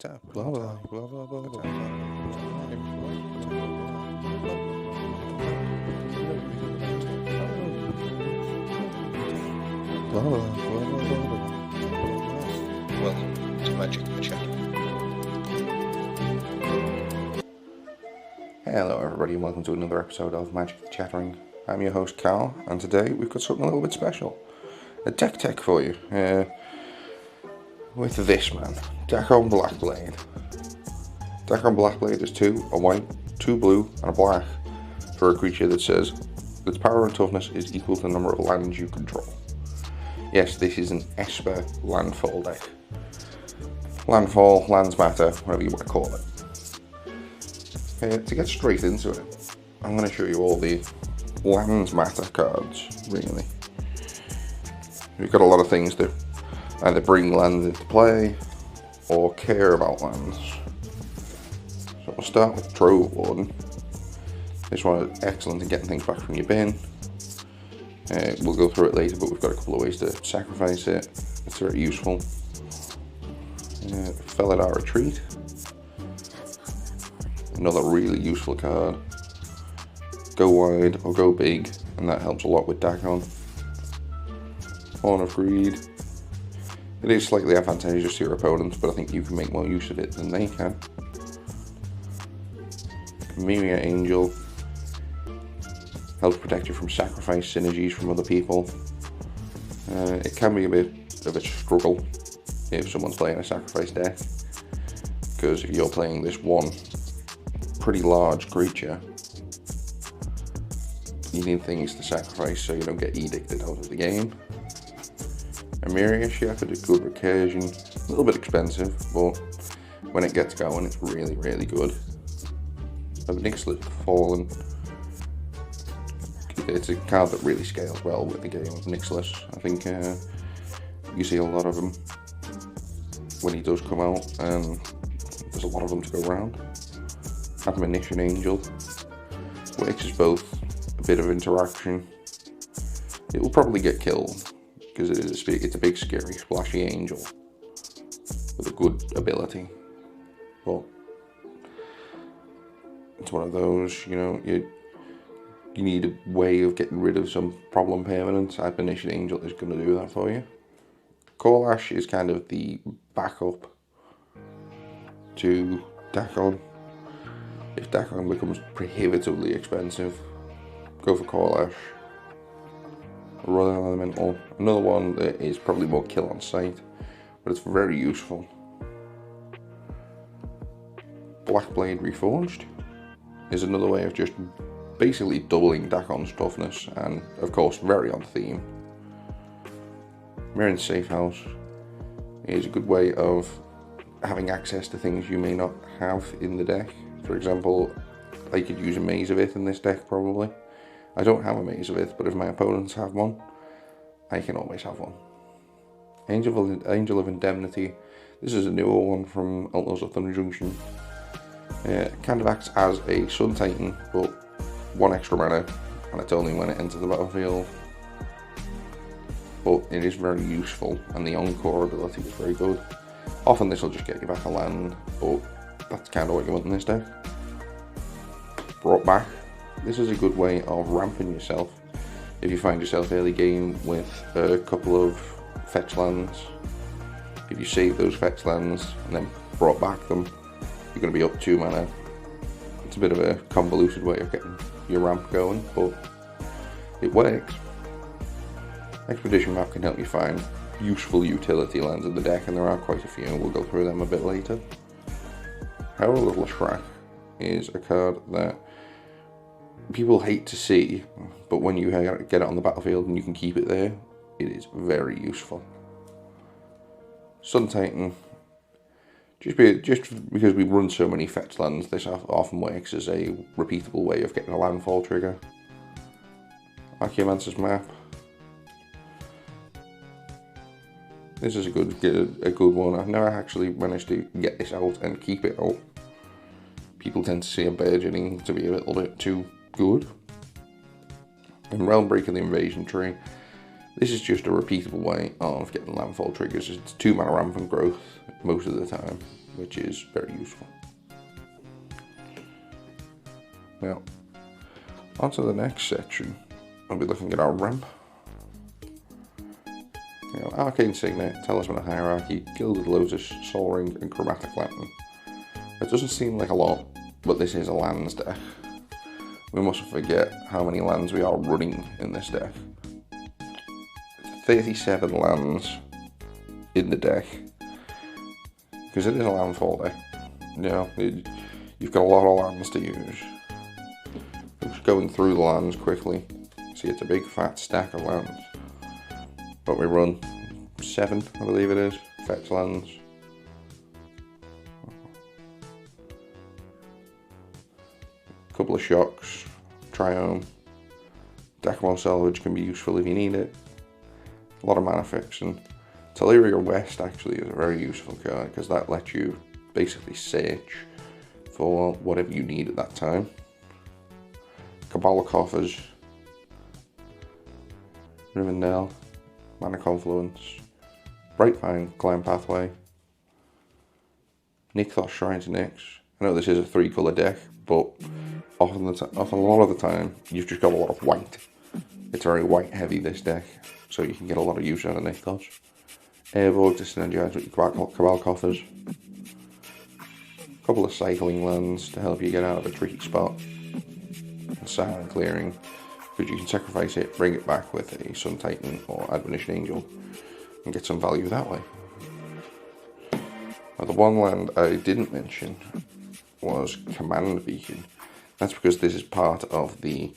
Blah blah blah blah blah blah. Blah blah blah blah blah. Welcome to Magic the Chattering. Hello everybody and welcome to another episode of Magic the Chattering. I'm your host Carl, and today we've got something a little bit special. A deck tech for you. With this man, Dakkon Blackblade. Dakkon Blackblade is 2, a white, 2 blue, and a black for a creature that says its power and toughness is equal to the number of lands you control. Yes, this is an Esper landfall deck. Landfall, lands matter, whatever you want to call it. To get straight into it, I'm going to show you all the lands matter cards, really. We've got a lot of things that either bring lands into play or care about lands. So we'll start with Trove Warden. This one is excellent at getting things back from your bin. We'll go through it later, but we've got a couple of ways to sacrifice it. It's very useful. Felidar Retreat. Another really useful card. Go wide or go big, and that helps a lot with Dakkon. Horn of Greed. It is slightly advantageous to your opponents, but I think you can make more use of it than they can. Animate Angel. Helps protect you from sacrifice synergies from other people. It can be a bit of a struggle if someone's playing a sacrifice deck, because if you're playing this one pretty large creature, you need things to sacrifice so you don't get edicted out of the game. Emiria Shepherd is good recursion, a little bit expensive, but when it gets going it's really, really good. Nixilis Fallen. It's a card that really scales well with the game of Nixilis. I think you see a lot of them when he does come out, and there's a lot of them to go around. Admonition Angel, which is both a bit of interaction. It will probably get killed because it's a big, scary, splashy angel with a good ability. But it's one of those, you know, you need a way of getting rid of some problem permanents. Admonition Angel is going to do that for you. Kalash is kind of the backup to Dakkon. If Dakkon becomes prohibitively expensive, go for Kalash. Rolling Elemental. Another one that is probably more kill on sight, but it's very useful. Blackblade Reforged is another way of just basically doubling Dakkon's toughness, and of course very on theme. Mirren's Safe House is a good way of having access to things you may not have in the deck. For example, I could use a Maze of It in this deck probably. I don't have a Maze of It, but if my opponents have one, I can always have one. Angel of Indemnity. This is a newer one from Outlaws of Thunder Junction. It kind of acts as a Sun Titan, but 1 extra mana, and it's only when it enters the battlefield. But it is very useful, and the Encore ability is very good. Often this will just get you back a land, but that's kind of what you want in this deck. Brought Back. This is a good way of ramping yourself. If you find yourself early game with a couple of fetch lands, if you save those fetch lands and then brought back them, you're going to be up 2 mana. It's a bit of a convoluted way of getting your ramp going, but it works. Expedition Map can help you find useful utility lands in the deck, and there are quite a few, and we'll go through them a bit later. Hallowed Fountain is a card that people hate to see, but when you get it on the battlefield and you can keep it there, it is very useful. Sun Titan. Just because we run so many fetch lands, this often works as a repeatable way of getting a landfall trigger. Archaeomancer's Map. This is a good one. I've never actually managed to get this out and keep it out. People tend to see a burgeoning to be a little bit too good. And Realmbreaker the Invasion Tree. This is just a repeatable way of getting landfall triggers. It's 2 mana rampant growth most of the time. which is very useful. Now, onto the next section, I'll be looking at our ramp. Arcane Signet, Talisman of Hierarchy, Gilded Lotus, Sol Ring, and Chromatic Lantern. It doesn't seem like a lot, but this is a lands deck. We mustn't forget how many lands we are running in this deck. 37 lands in the deck, because it is a landfall deck. You've got a lot of lands to use. I'm just going through the lands quickly. See, it's a big fat stack of lands. But we run 7, I believe it is, fetch lands. A couple of shocks, Triome, Dakmor Salvage can be useful if you need it. A lot of mana fixing. Tolaria West actually is a very useful card because that lets you basically search for whatever you need at that time. Cabal Coffers, Rivendell, Mana Confluence, Brightclimb, Climb Pathway, Nykthos Shrine to Nyx. I know this is a 3-colour deck, but often a lot of the time you've just got a lot of white. It's very white heavy, this deck, so you can get a lot of use out of Nykthos. Airborg to synergize with your Cabal Coffers. A couple of cycling lands to help you get out of a tricky spot. And Silent Clearing, because you can sacrifice it, bring it back with a Sun Titan or Admonition Angel, and get some value that way. Now, the one land I didn't mention was Command Beacon. That's because this is part of the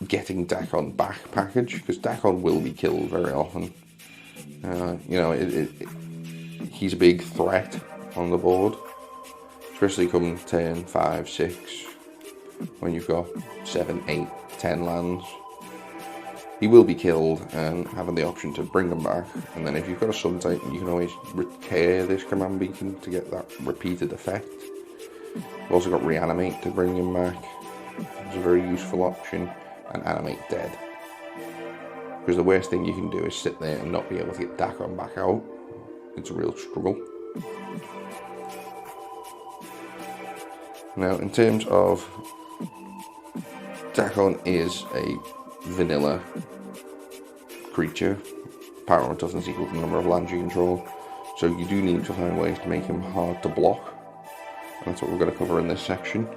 getting Dakkon back package, because Dakkon will be killed very often. He's a big threat on the board, especially come turn 5, 6, when you've got 7, 8, 10 lands. He will be killed, and having the option to bring them back, and then if you've got a Sun Titan, you can always recur this Command Beacon to get that repeated effect. We've also got Reanimate to bring him back. It's a very useful option, and Animate Dead. Because the worst thing you can do is sit there and not be able to get Dakkon back out. It's a real struggle. Now, in terms of Dakkon is a vanilla creature. Power and toughness equal to the number of lands you control. So you do need to find ways to make him hard to block. And that's what we're going to cover in this section.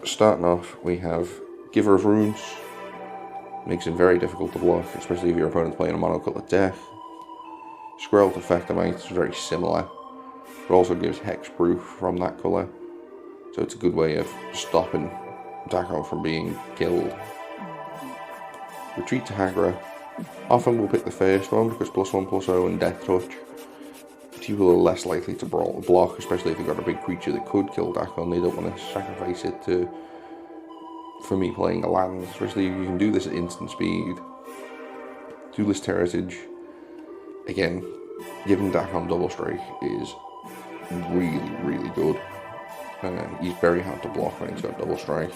Starting off, we have Giver of Runes. Makes him very difficult to block, especially if your opponent's playing a monocolored deck. Scroll to Factomite is very similar, but also gives hexproof from that colour. So it's a good way of stopping Dakkon from being killed. Retreat to Hagra. Often we'll pick the first one because +1/+0 and Death Touch. People are less likely to block, especially if you've got a big creature that could kill Dakkon. They don't want to sacrifice it for me playing a land, especially if you can do this at instant speed. Duelist Heritage. Again, giving Dakkon double strike is really, really good. He's very hard to block when he's got double strike.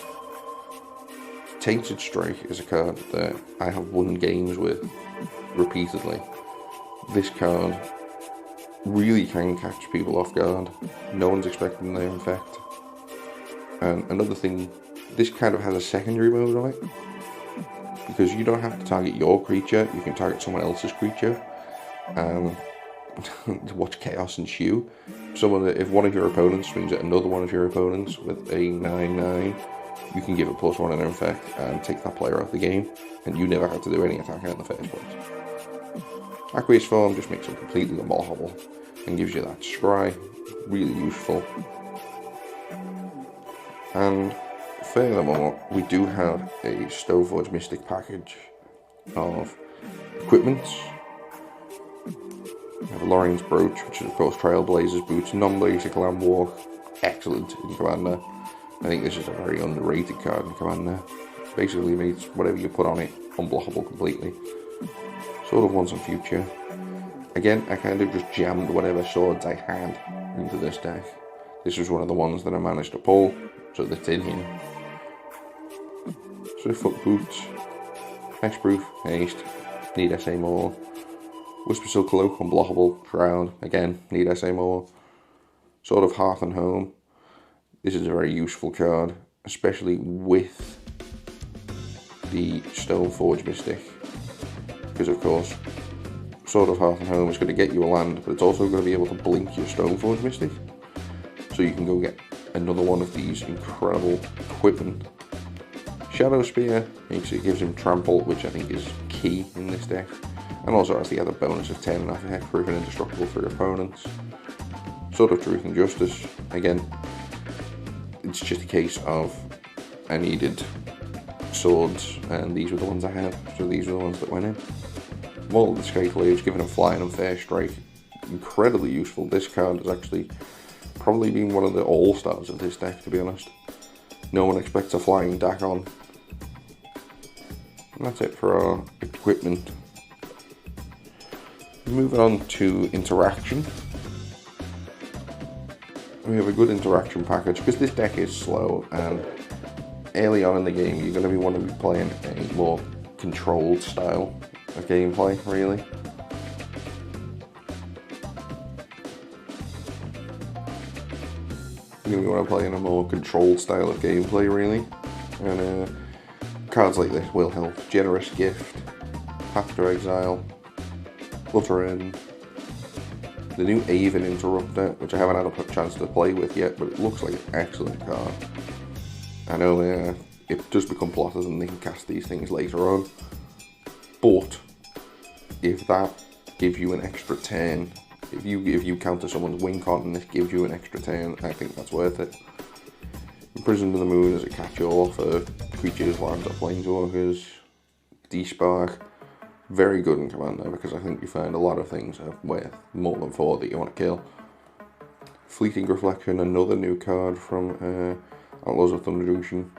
Tainted Strike is a card that I have won games with repeatedly. This card really can catch people off guard. No one's expecting their infect. And another thing, this kind of has a secondary mode on it, because you don't have to target your creature, you can target someone else's creature and to watch chaos ensue. If one of your opponents swings at another one of your opponents with a 9/9, you can give it +1 in infect and take that player off the game, and you never have to do any attacking in the first place. Aqueous Form just makes him completely unblockable and gives you that scry, really useful. And furthermore, we do have a Stoneforge Mystic package of equipments. We have Lorrain's Brooch, which is of course Trailblazer's Boots, non-basic Land Walk, excellent in Commander. I think this is a very underrated card in Commander. Basically makes whatever you put on it unblockable completely. Sword of Once and Future. Again, I kind of just jammed whatever swords I had into this deck. This was one of the ones that I managed to pull, so that's in here. Swiftfoot Boots, Hexproof, Haste, need SA more, Whisper Silk, Unblockable, Drowned, again, need I say more. Sword of Hearth and Home. This is a very useful card, especially with the Stoneforge Mystic. Because of course, Sword of Hearth and Home is going to get you a land, but it's also going to be able to blink your Stoneforge Mystic. So you can go get another one of these incredible equipment. Shadow Spear gives him trample, which I think is key in this deck. And also has the other bonus of 10 off hexproof and indestructible for your opponents. Sword of Truth and Justice, again, it's just a case of I needed swords and these were the ones I had, so these were the ones that went in. Vault of the Skyclave, giving him flying and fair strike, incredibly useful. This card has actually probably been one of the all-stars of this deck, to be honest. No one expects a flying Dakkon. And that's it for our equipment. Moving on to interaction. We have a good interaction package because this deck is slow and early on in the game you're going to want to be playing a more controlled style of gameplay, really. You're going to want to play in a more controlled style of gameplay, really. And cards like this will help. Generous Gift, Path to Exile, Flutter, the new Aven Interrupter, which I haven't had a chance to play with yet, but it looks like an excellent card. I know it does become plotters and they can cast these things later on, but if that gives you an extra turn, if you counter someone's win con and this gives you an extra turn, I think that's worth it. Imprisoned to the Moon is a catch-all for creatures, lands, or planeswalkers. Despark. Very good in Commander because I think you find a lot of things are worth more than 4 that you want to kill. Fleeting Reflection, another new card from Outlaws of Thunder Junction.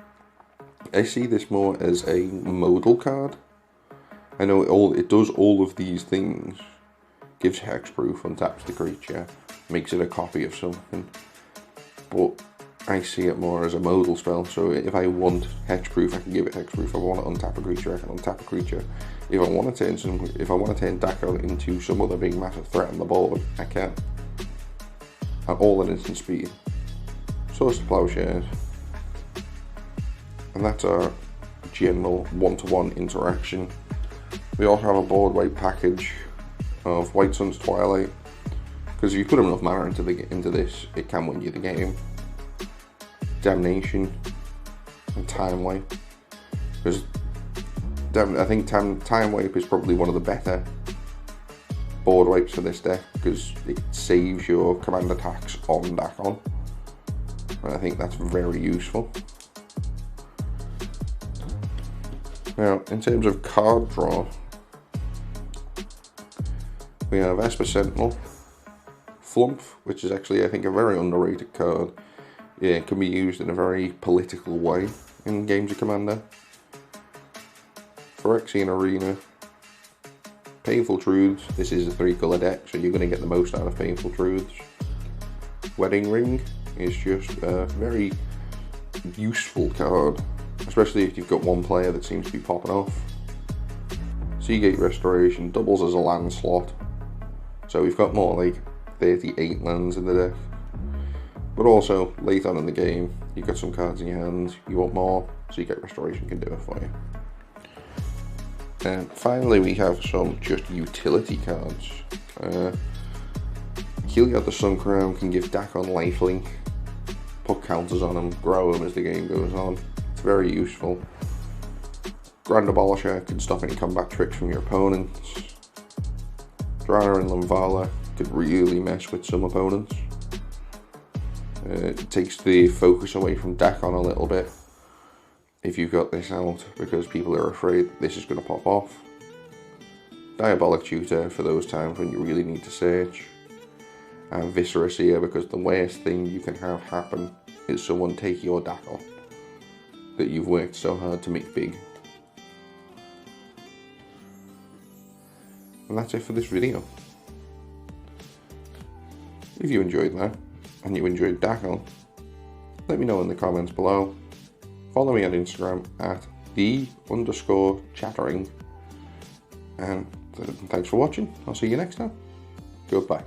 I see this more as a modal card. I know it does all of these things. Gives hexproof, untaps the creature, makes it a copy of something. But I see it more as a modal spell, so if I want hexproof, I can give it hexproof. If I want to untap a creature, I can untap a creature. If I want to turn Dakkon into some other big massive threat on the board, I can. And all at instant speed. Source of Plowshares. And that's our general one-to-one interaction. We also have a board wipe package of White Sun's Twilight, because if you put enough mana into this, it can win you the game. Damnation and Time Wipe, because I think Time Wipe is probably one of the better board wipes for this deck because it saves your command attacks on Dakkon, and I think that's very useful. Now, in terms of card draw, we have Esper Sentinel, Flump, which is actually I think a very underrated card. Yeah, it can be used in a very political way in games of Commander. Phyrexian Arena, Painful Truths. This is a 3-colour deck, so you're going to get the most out of Painful Truths. Wedding Ring is just a very useful card, especially if you've got one player that seems to be popping off. Seagate Restoration doubles as a land slot, so we've got more like 38 lands in the deck. But also, late on in the game, you've got some cards in your hand, you want more, Seagate Restoration can do it for you. And finally we have some just utility cards. Heliod the Suncrown can give Dakkon lifelink, put counters on him, grow him as the game goes on. It's very useful. Grand Abolisher can stop any combat tricks from your opponents. Drana and Linvala could really mess with some opponents. It takes the focus away from Dakkon a little bit if you've got this out, because people are afraid this is going to pop off. Diabolic Tutor for those times when you really need to search. And Viscera Seer, because the worst thing you can have happen is someone take your Dakkon that you've worked so hard to make big. And that's it for this video. If you enjoyed that, and you enjoyed Dakkon, let me know in the comments below. Follow me on Instagram at @the_chattering, and Thanks for watching. I'll see you next time. Goodbye.